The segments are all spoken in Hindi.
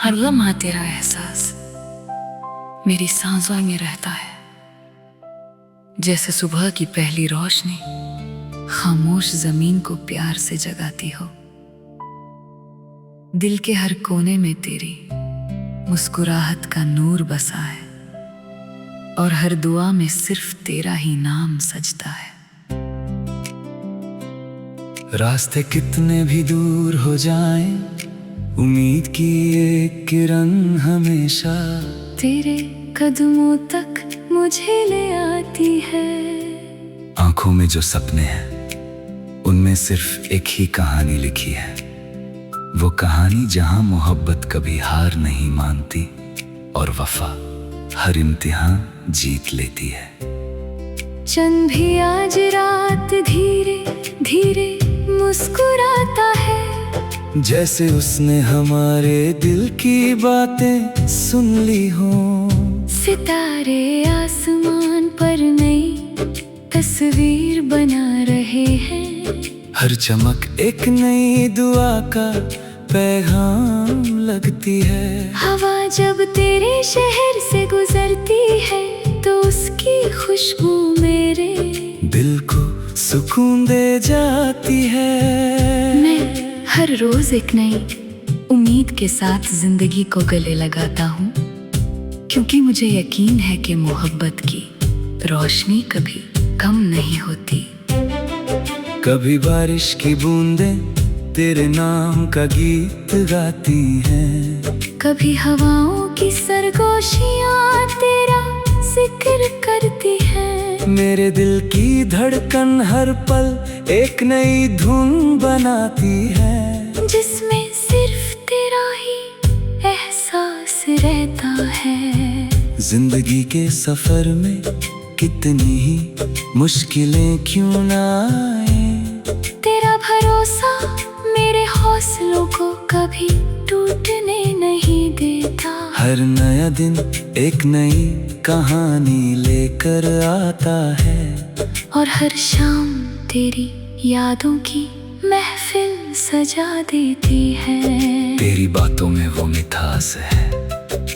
हर लम्हा तेरा एहसास मेरी सांसों में रहता है, जैसे सुबह की पहली रोशनी खामोश जमीन को प्यार से जगाती हो। दिल के हर कोने में तेरी मुस्कुराहट का नूर बसा है और हर दुआ में सिर्फ तेरा ही नाम सजता है। रास्ते कितने भी दूर हो जाएं, उम्मीद की एक किरण हमेशा तेरे कदमों तक मुझे ले आती है। आंखों में जो सपने हैं उनमें सिर्फ एक ही कहानी लिखी है, वो कहानी जहां मोहब्बत कभी हार नहीं मानती और वफा हर इम्तिहान जीत लेती है। चंद भी आज रात धीरे धीरे मुस्कुराता है, जैसे उसने हमारे दिल की बातें सुन ली हो। सितारे आसमान पर नई तस्वीर बना रहे हैं, हर चमक एक नई दुआ का पैगाम लगती है। हवा जब तेरे शहर से गुजरती है तो उसकी खुशबू मेरे दिल को सुकून दे जाती है। मैं हर रोज एक नई उम्मीद के साथ जिंदगी को गले लगाता हूँ, क्योंकि मुझे यकीन है कि मोहब्बत की रोशनी कभी कम नहीं होती। कभी बारिश की बूंदें तेरे नाम का गीत गाती हैं, कभी हवाओं की सरगोशियाँ तेरा जिक्र करती हैं। मेरे दिल की धड़कन हर पल एक नई धुन बनाती है, जिसमें सिर्फ तेरा ही एहसास रहता है। जिंदगी के सफर में कितनी ही मुश्किलें क्यों ना आए, तेरा भरोसा मेरे हौसलों को कभी टूटने नहीं देता। हर नया दिन एक नई कहानी लेकर आता है, और हर शाम तेरी यादों की महफिल सजा देती है। तेरी बातों में वो मिठास है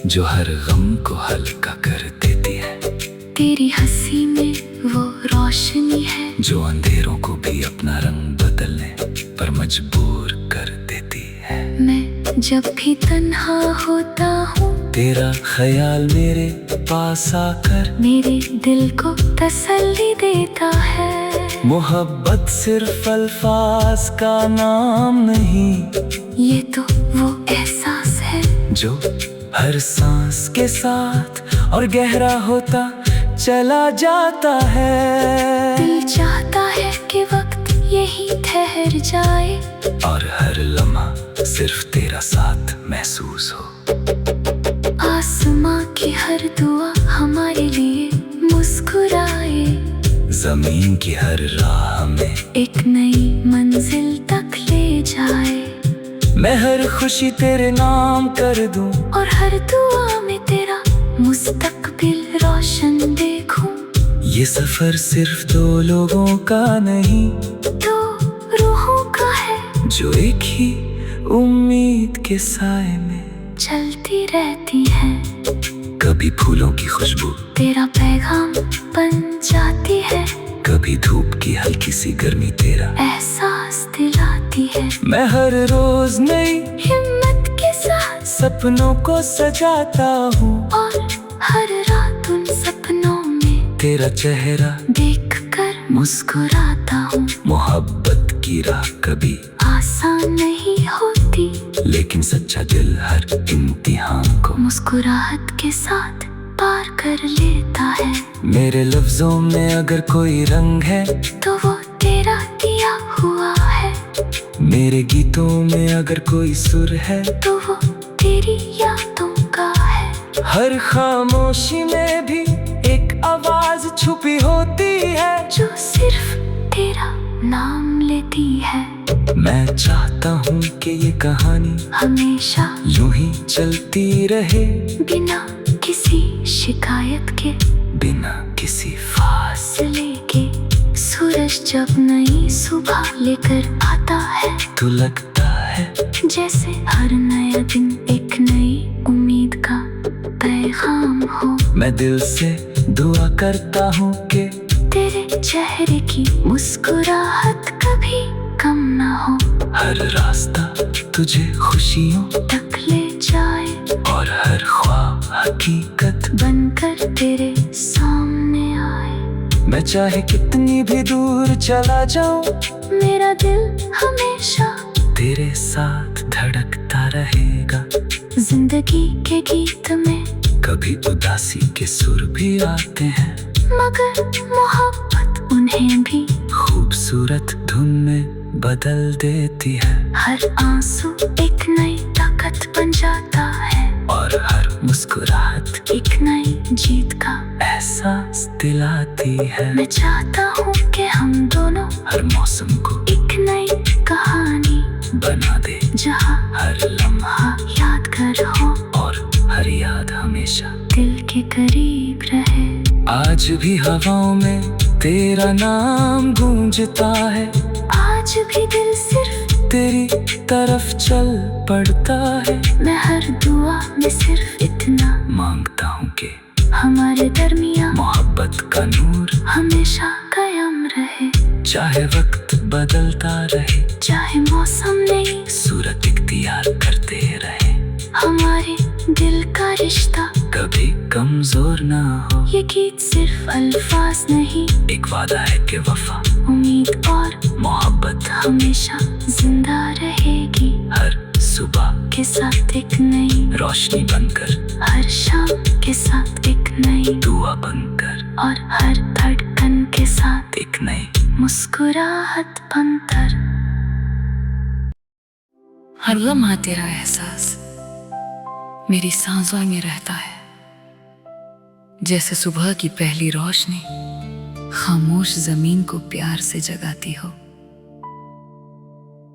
जो हर गम को हल्का कर देती है। तेरी हंसी में वो रोशनी है जो अंधेरों को भी अपना रंग बदलने पर मजबूर कर देती है। मैं जब भी तन्हा होता हूँ तेरा ख्याल मेरे पास आकर मेरे दिल को तसल्ली देता है। मोहब्बत सिर्फ अल्फाज का नाम नहीं, ये तो वो एहसास है जो हर सांस के साथ और गहरा होता चला जाता है। दिल चाहता है कि वक्त यही ठहर जाए और हर लम्हा सिर्फ तेरा साथ महसूस हो। आसमां की हर दुआ हमारे लिए मुस्कुराए, जमीन की हर राह हमें एक नई मंजिल तक ले जाए। मैं हर खुशी तेरे नाम कर दूं और हर दुआ में तेरा मुस्तकबिल रोशन देखूं। ये सफर सिर्फ दो लोगों का नहीं, दो रूहों का है जो एक ही उम्मीद के साए में चलती रहती है। कभी फूलों की खुशबू तेरा पैगाम बन जाती है, कभी धूप की हल्की सी गर्मी तेरा एहसास दिलाती है। मैं हर रोज नई हिम्मत के साथ सपनों को सजाता हूँ, और हर रात उन सपनों में तेरा चेहरा देखकर मुस्कुराता हूँ। मोहब्बत की राह कभी आसान नहीं होती, लेकिन सच्चा दिल हर इम्तिहान को मुस्कुराहट के साथ पार कर लेता है। मेरे लफ्जों में अगर कोई रंग है तो वो तेरा दिया हुआ है, मेरे गीतों में अगर कोई सुर है तो वो तेरी यादों का है। हर खामोशी में भी एक आवाज छुपी होती है जो सिर्फ तेरा नाम लेती है। मैं चाहता हूँ कि ये कहानी हमेशा यूं ही चलती रहे, बिना किसी शिकायत के, बिना किसी फासले के। सूरज जब नई सुबह लेकर आता है तो लगता है जैसे हर नया दिन एक नई मैं दिल से दुआ करता हूँ कि तेरे चेहरे की मुस्कुराहट कभी कम ना हो, हर रास्ता तुझे खुशियों तक ले जाए और हर ख्वाब हकीकत। बनकर तेरे सामने आए। मैं चाहे कितनी भी दूर चला जाऊं, मेरा दिल हमेशा तेरे साथ धड़कता रहेगा। जिंदगी के गीत में कभी उदासी के सुर भी आते हैं, मगर मोहब्बत उन्हें भी खूबसूरत धुन में बदल देती है। हर आंसू एक नई ताकत बन जाता है, और हर मुस्कुराहट एक नई जीत का एहसास दिलाती है। मैं चाहता हूँ कि हम दोनों हर मौसम को एक नई कहानी बना दे, जहाँ हर लम्हा यादगार हो और हर याद हमेशा दिल के करीब रहे। आज भी हवाओं में तेरा नाम गूंजता है, आज भी दिल सिर्फ तेरी तरफ चल पड़ता है। मैं हर दुआ में सिर्फ इतना मांगता हूँ कि हमारे दरमियाँ मोहब्बत का नूर हमेशा कायम रहे। चाहे वक्त बदलता रहे, चाहे मौसम नई सूरत इख्तियार करते रहे, हमारे दिल का रिश्ता कभी कमजोर ना हो। ये गीत सिर्फ अल्फाज नहीं, एक वादा है कि वफा उम्मीद और मोहब्बत हमेशा जिंदा रहेगी। हर सुबह के साथ एक नई रोशनी बनकर, हर शाम के साथ एक नई दुआ बनकर, और हर धड़कन के साथ एक नई मुस्कुराहट बनकर। हर लम्हा तेरा एहसास मेरी सांसों में रहता है, जैसे सुबह की पहली रोशनी खामोश जमीन को प्यार से जगाती हो।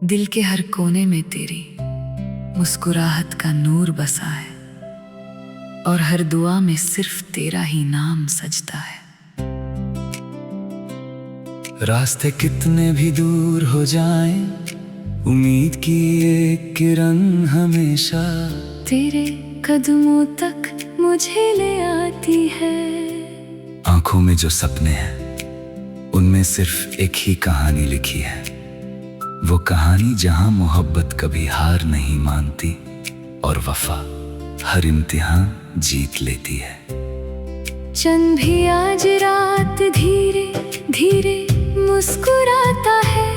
दिल के हर कोने में तेरी मुस्कुराहट का नूर बसा है, और हर दुआ में सिर्फ तेरा ही नाम सजता है। रास्ते कितने भी दूर हो जाएं, उम्मीद की एक किरण हमेशा तेरे कदमों तक मुझे ले आती है। आंखों में जो सपने हैं, उनमें सिर्फ एक ही कहानी लिखी है। वो कहानी जहां मोहब्बत कभी हार नहीं मानती और वफा हर इम्तिहान जीत लेती है। चंद भी आज रात धीरे धीरे मुस्कुराता है,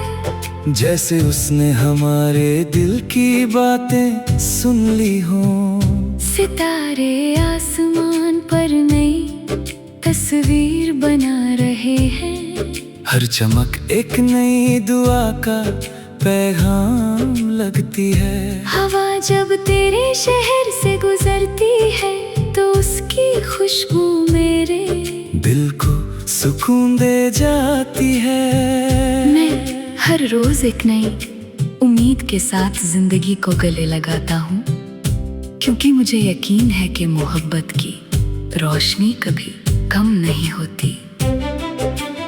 जैसे उसने हमारे दिल की बातें सुन ली हो। सितारे आसमान पर नई तस्वीर बना रहे हैं, हर चमक एक नई दुआ का पैगाम लगती है। हवा जब तेरे शहर से गुजरती है, तो उसकी खुशबू मेरे दिल को सुकून दे जाती है। मैं हर रोज एक नई उम्मीद के साथ जिंदगी को गले लगाता हूँ, क्योंकि मुझे यकीन है कि मोहब्बत की रोशनी कभी कम नहीं होती।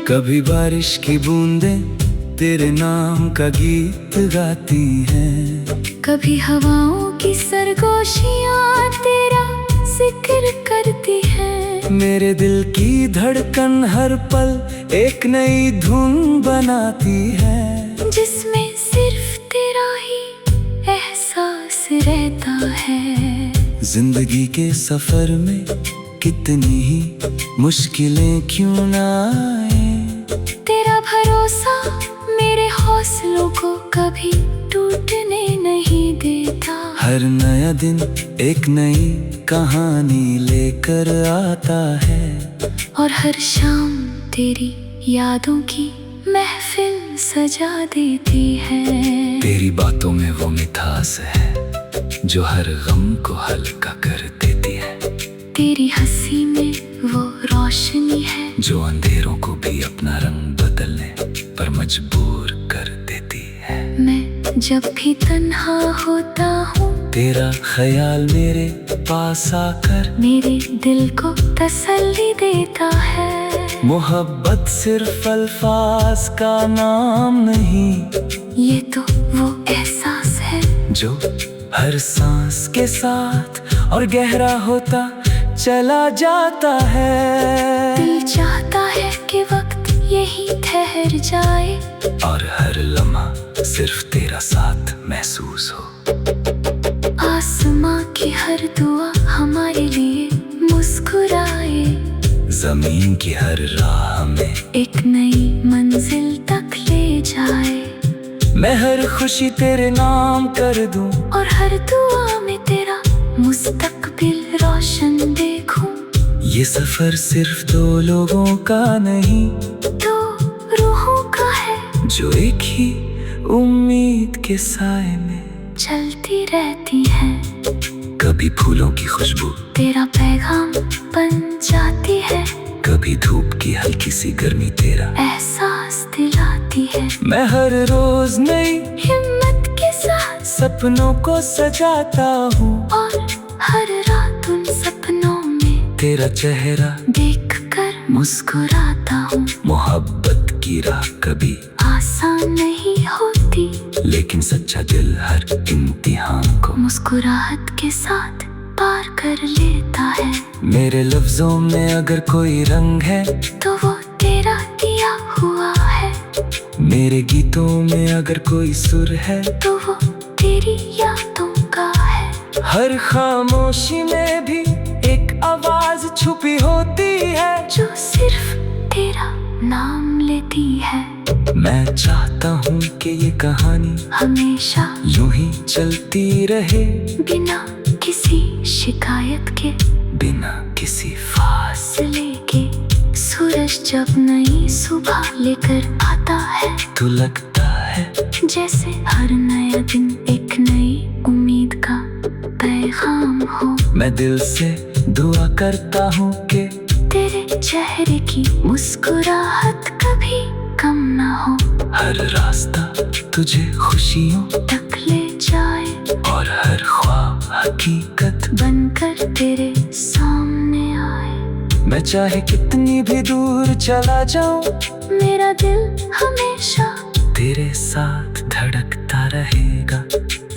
कभी बारिश की बूंदें तेरे नाम का गीत गाती हैं, कभी हवाओं की सरगोशियाँ तेरा जिक्र करती हैं। मेरे दिल की धड़कन हर पल एक नई धुन बनाती है, जिसमें सिर्फ तेरा ही एहसास रहता है। जिंदगी के सफर में कितनी ही मुश्किलें क्यों ना आए, तेरा भरोसा मेरे हौसलों को कभी टूटने नहीं देता। हर नया दिन एक नई कहानी लेकर आता है, और हर शाम तेरी यादों की महफिल सजा देती है। तेरी बातों में वो मिठास है जो हर गम को हल्का कर देती है। तेरी हंसी में वो रोशनी है जो अंधेरों को भी अपना रंग बदलने पर मजबूर कर देती है। मैं जब भी तन्हा होता हूँ, तेरा ख्याल मेरे पास आकर मेरे दिल को तसल्ली देता है। मोहब्बत सिर्फ अल्फाज का नाम नहीं, ये तो वो एहसास है जो हर सांस के साथ और गहरा होता चला जाता है। दिल चाहता है कि वक्त यही ठहर जाए और हर लम्हा सिर्फ तेरा साथ महसूस हो। आसमां की हर दुआ हमारे लिए मुस्कुराए, जमीन की हर राह हमें एक नई मंजिल तक ले जाए। मैं हर खुशी तेरे नाम कर दूं, और हर दुआ में तेरा मुस्तकबिल रोशन देखूं। ये सफर सिर्फ दो लोगों का नहीं, दो रूहों का है जो एक ही उम्मीद के साए में चलती रहती है। कभी फूलों की खुशबू तेरा पैगाम बन जाती है, कभी धूप की हल्की सी गर्मी तेरा एहसास दिलाती है। मैं हर रोज नई हिम्मत के साथ सपनों को सजाता हूँ, और हर रात उन सपनों में तेरा चेहरा देखकर मुस्कुराता हूँ। मोहब्बत की राह कभी आसान नहीं होती, लेकिन सच्चा दिल हर इम्तिहान को मुस्कुराहट के साथ पार कर लेता है। मेरे लफ्जों में अगर कोई रंग है तो वो तेरा दिया हुआ है, मेरे गीतों में अगर कोई सुर है तो वो तेरी यादों का है। हर खामोशी में भी एक आवाज छुपी होती है, जो सिर्फ तेरा नाम लेती है। मैं चाहता हूँ कि ये कहानी हमेशा यूं ही चलती रहे, बिना किसी शिकायत के, बिना किसी फासले फासले के। सूरज जब नई सुबह लेकर आता है, तो लगता है जैसे हर नया दिन एक नई उम्मीद का पैगाम हो। मैं दिल से दुआ करता हूँ कि तेरे चेहरे की मुस्कुराहट कभी कम ना हो, हर रास्ता तुझे खुशियों तक ले जाए, और हर ख्वाब हकीकत बनकर तेरे सामने आए। मैं चाहे कितनी भी दूर चला जाऊं, मेरा दिल हमेशा तेरे साथ धड़कता रहेगा।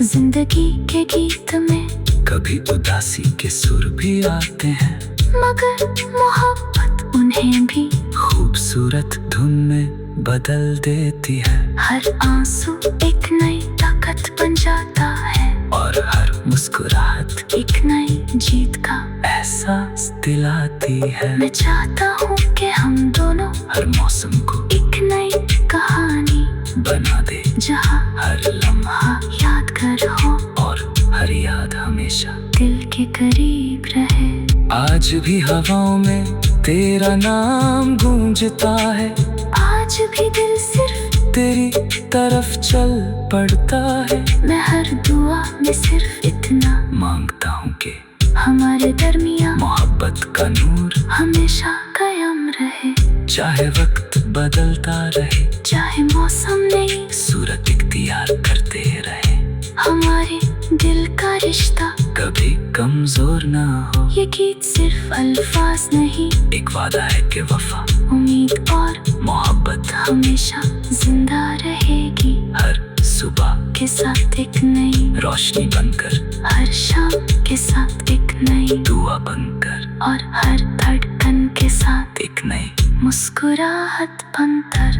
जिंदगी के गीत में कभी उदासी के सुर भी आते हैं, मगर मोहब्बत उन्हें भी खूबसूरत धुन में बदल देती है। हर आंसू एक नई ताकत बन जाता है, और हर मुस्कुराहट एक नई जीत का एहसास दिलाती है। मैं चाहता हूँ कि हम दोनों हर मौसम को एक नई कहानी बना दे, जहाँ हर लम्हा यादगार हो, और हर याद हमेशा दिल के करीब रहे। आज भी हवाओं में तेरा नाम गूंजता है, आज भी दिल सिर्फ तेरी तरफ चल पड़ता है। मैं हर दुआ में सिर्फ इतना मांगता हूँ कि हमारे दरमियाँ मोहब्बत का नूर हमेशा कायम रहे। चाहे वक्त बदलता रहे, चाहे मौसम नई सूरत इख्तियार करते रहे, हमारे दिल का रिश्ता कभी कमजोर ना हो। ये गीत सिर्फ अल्फाज नहीं, एक वादा है कि वफा उम्मीद और मोहब्बत हमेशा जिंदा रहेगी। हर सुबह के साथ एक नई रोशनी बनकर, हर शाम के साथ एक नई दुआ बनकर, और हर धड़कन के साथ एक नई मुस्कुराहट बनकर।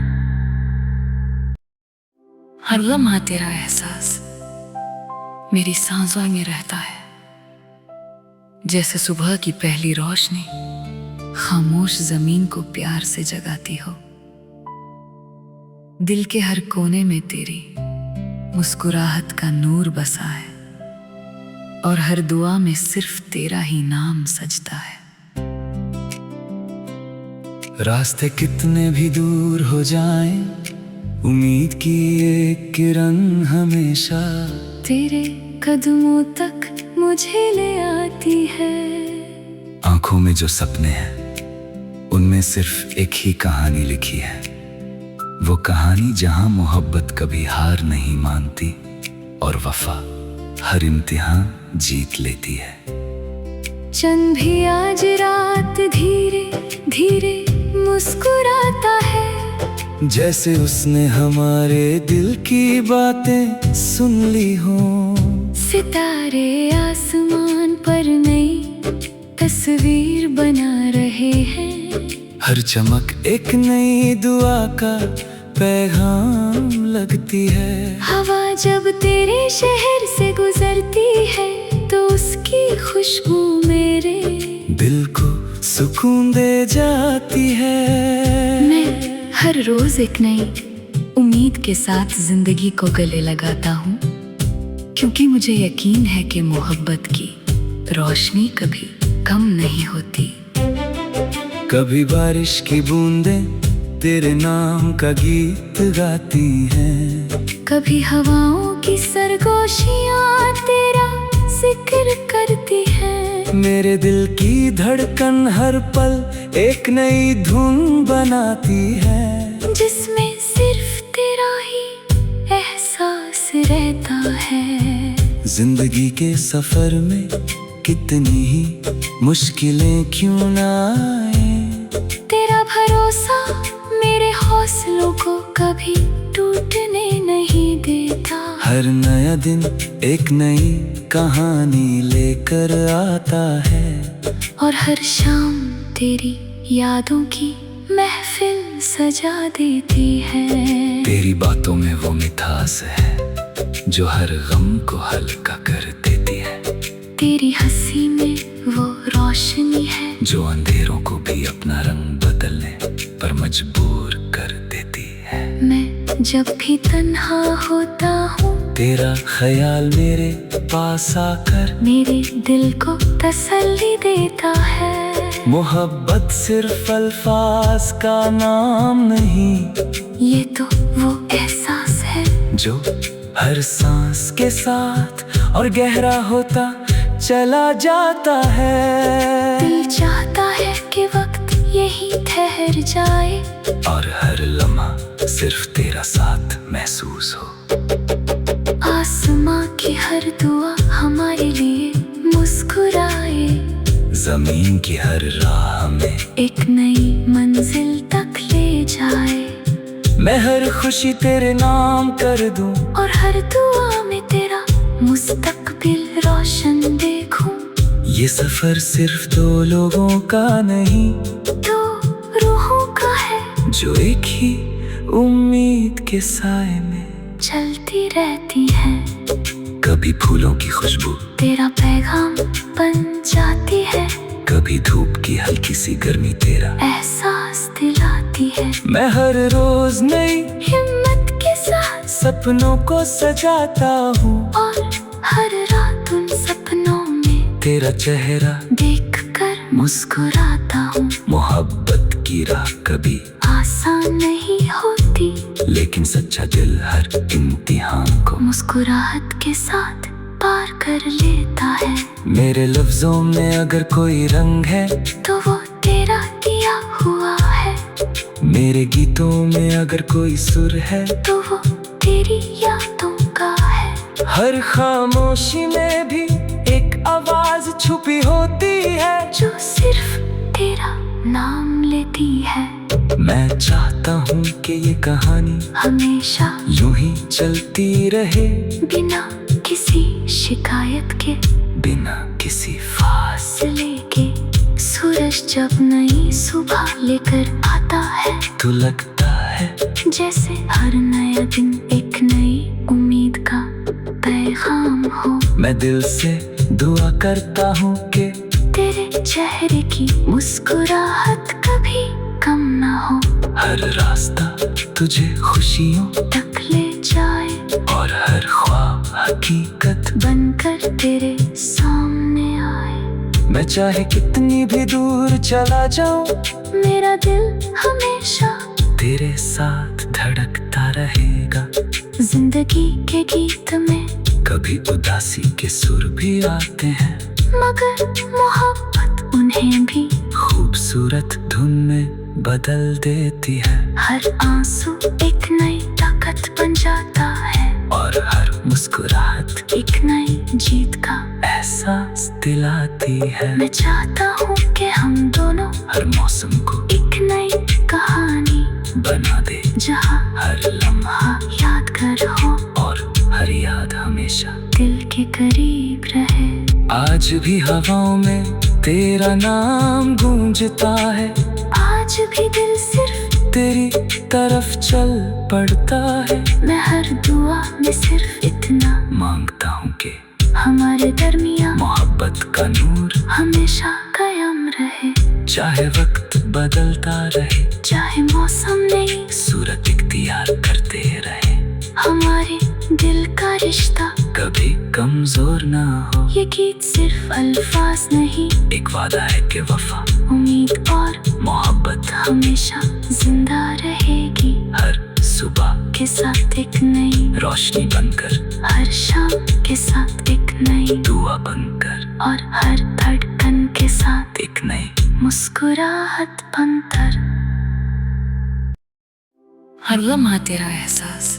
हर लम्हा तेरा एहसास मेरी सांसों में रहता है, जैसे सुबह की पहली रोशनी खामोश जमीन को प्यार से जगाती हो। दिल के हर कोने में तेरी मुस्कुराहट का नूर बसा है, और हर दुआ में सिर्फ तेरा ही नाम सजता है। रास्ते कितने भी दूर हो जाएं, उम्मीद की एक किरण हमेशा तेरे कदमों तक मुझे ले आती है। आंखों में जो सपने हैं, उनमें सिर्फ एक ही कहानी लिखी है। वो कहानी जहां मोहब्बत कभी हार नहीं मानती, और वफा हर इम्तिहान जीत लेती है। चंद भी आज रात धीरे धीरे मुस्कुराता है, जैसे उसने हमारे दिल की बातें सुन ली हो। सितारे आसमान पर नई तस्वीर तस्वीर बना रहे हैं। हर चमक एक नई दुआ का पैगाम लगती है। हवा जब तेरे शहर से गुजरती है तो उसकी खुशबू मेरे दिल को सुकून दे जाती है। मैं हर रोज एक नई उम्मीद के साथ जिंदगी को गले लगाता हूँ, क्योंकि मुझे यकीन है कि मोहब्बत की रोशनी कभी कम नहीं होती। कभी बारिश की बूंदें तेरे नाम का गीत गाती हैं। कभी हवाओं की सरगोशियाँ तेरा जिक्र करती हैं। मेरे दिल की धड़कन हर पल एक नई धुन बनाती है, जिसमें सिर्फ तेरा ही एहसास रहता है। जिंदगी के सफर में कितनी ही मुश्किलें क्यों ना आए, तेरा भरोसा मेरे हौसलों को कभी टूटने नहीं देता। हर नया दिन एक नई कहानी लेकर आता है, और हर शाम तेरी यादों की महफिल सजा देती है। तेरी बातों में वो मिठास है जो हर गम को हल्का कर देती है। तेरी हंसी में वो रोशनी है जो अंधेरों को भी अपना रंग बदलने पर मजबूर कर देती है। मैं जब भी तन्हा होता हूँ तेरा ख्याल मेरे पास आकर मेरे दिल को तसल्ली देता है। मोहब्बत सिर्फ अल्फाज का नाम नहीं, ये तो वो एहसास है जो हर सांस के साथ और गहरा होता चला जाता है। दिल चाहता है कि वक्त यही ठहर जाए और हर लम्हा सिर्फ तेरा साथ महसूस हो। आसमां की हर दुआ हमारे लिए मुस्कुराए, जमीन की हर राह हमें एक नई मंजिल तक ले जाए। मैं हर खुशी तेरे नाम कर दूं और हर दुआ में तेरा मुस्तकबिल रोशन देखूं। ये सफर सिर्फ दो लोगों का नहीं, दो रूहों का है जो एक ही उम्मीद के साए में चलती रहती है। कभी फूलों की खुशबू तेरा पैगाम बन जाती है, कभी धूप की हल्की सी गर्मी तेरा एहसास दिलाती है। मैं हर रोज नई हिम्मत के साथ सपनों को सजाता हूँ, और हर रात उन सपनों में तेरा चेहरा देखकर मुस्कुराता हूँ। मोहब्बत की राह कभी आसान नहीं होती, लेकिन सच्चा दिल हर इम्तिहान को मुस्कुराहट के साथ पार कर लेता है। मेरे लफ्जों में अगर कोई रंग है तो वो तेरा दिया हुआ है। मेरे गीतों में अगर कोई सुर है तो वो तेरी यादों का है। हर खामोशी में भी एक आवाज छुपी होती है जो सिर्फ तेरा नाम लेती है। मैं चाहता हूँ कि ये कहानी हमेशा यूं ही चलती रहे, बिना किसी शिकायत के, बिना किसी फासले फासले के। सूरज जब नई सुबह लेकर आता है तो लगता है जैसे हर नया दिन एक नई उम्मीद का पैगाम हो। मैं दिल से दुआ करता हूँ कि तेरे चेहरे की मुस्कुराहट कभी कम ना हो। हर रास्ता तुझे खुशियों तक ले जाए, और हर ख्वाब हकीकत बनकर तेरे सामने आए। मैं चाहे कितनी भी दूर चला जाऊं, मेरा दिल हमेशा तेरे साथ धड़कता रहेगा। जिंदगी के गीत में कभी उदासी के सुर भी आते हैं, मगर मोहब्बत उन्हें भी खूबसूरत धुन में बदल देती है। हर आंसू एक नई ताकत बन जाता है, और हर मुस्कुराहट एक नई जीत का एहसास दिलाती है। मैं चाहता हूँ कि हम दोनों हर मौसम को एक नई कहानी बना दे, जहाँ हर लम्हा यादगार हो और हर याद हमेशा दिल के करीब रहे। आज भी हवाओं में तेरा नाम गूंजता है, आज भी दिल सिर्फ तेरी तरफ चल पड़ता है। मैं हर दुआ में सिर्फ इतना मांगता हूँ कि हमारे दरमियाँ मोहब्बत का नूर हमेशा कायम रहे। चाहे वक्त बदलता रहे, चाहे मौसम नहीं सूरत इख्तियार करते रहे, हमारे दिल का रिश्ता कभी कमजोर ना हो। ये गीत सिर्फ अल्फाज नहीं, एक वादा है कि वफा उम्मीद और मोहब्बत हमेशा जिंदा रहेगी। हर सुबह के साथ एक नई रोशनी बनकर, हर शाम के साथ एक नई दुआ बनकर, और हर धड़कन के साथ एक नई मुस्कुराहट बनकर। हर लम्हा तेरा एहसास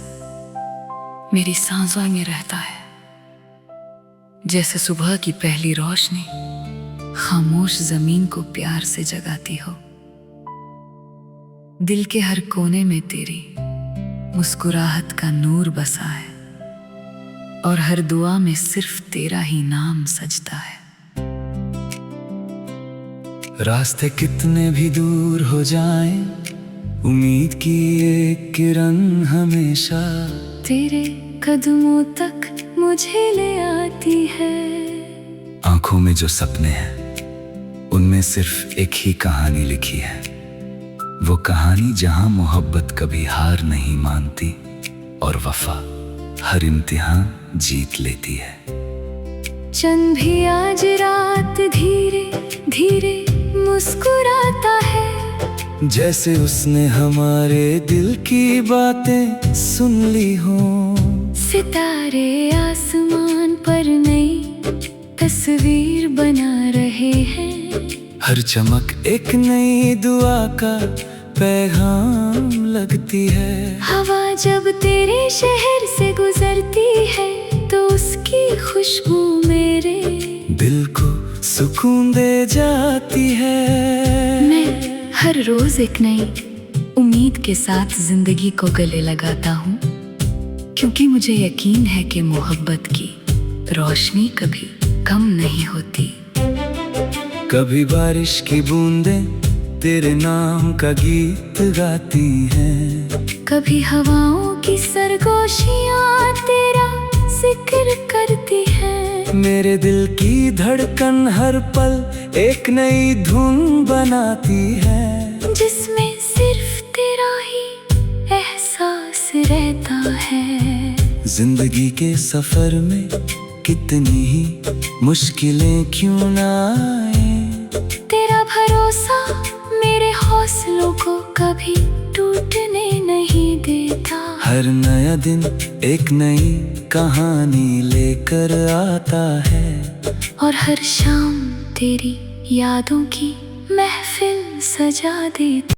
मेरी सांसों में रहता है, जैसे सुबह की पहली रोशनी खामोश जमीन को प्यार से जगाती हो। दिल के हर कोने में तेरी मुस्कुराहट का नूर बसा है, और हर दुआ में सिर्फ तेरा ही नाम सजता है। रास्ते कितने भी दूर हो जाएं, उम्मीद की एक किरण हमेशा तेरे कदमों तक मुझे ले आती है। आंखों में जो सपने हैं, उनमें सिर्फ एक ही कहानी लिखी है। वो कहानी जहां मोहब्बत कभी हार नहीं मानती, और वफा हर इम्तिहान जीत लेती है। चंद भी आज रात धीरे धीरे मुस्कुराता है, जैसे उसने हमारे दिल की बातें सुन ली हो। सितारे आसमान पर नई तस्वीर बना रहे हैं, हर चमक एक नई दुआ का पैगाम लगती है। हवा जब तेरे शहर से गुजरती है, तो उसकी खुशबू मेरे दिल को सुकून दे जाती है। मैं हर रोज एक नई उम्मीद के साथ जिंदगी को गले लगाता हूँ, क्योंकि मुझे यकीन है कि मोहब्बत की रोशनी कभी कम नहीं होती। कभी बारिश की बूंदें तेरे नाम का गीत गाती हैं, कभी हवाओं की सरगोशियाँ तेरा जिक्र करती हैं। मेरे दिल की धड़कन हर पल एक नई धुन बनाती है, जिसमें सिर्फ तेरा ही एहसास रहता है। जिंदगी के सफर में कितनी ही मुश्किलें क्यों ना आए, तेरा भरोसा मेरे हौसलों को कभी टूटने नहीं देता। हर नया दिन एक नई कहानी लेकर आता है, और हर शाम तेरी यादों की महफिल सजा देता।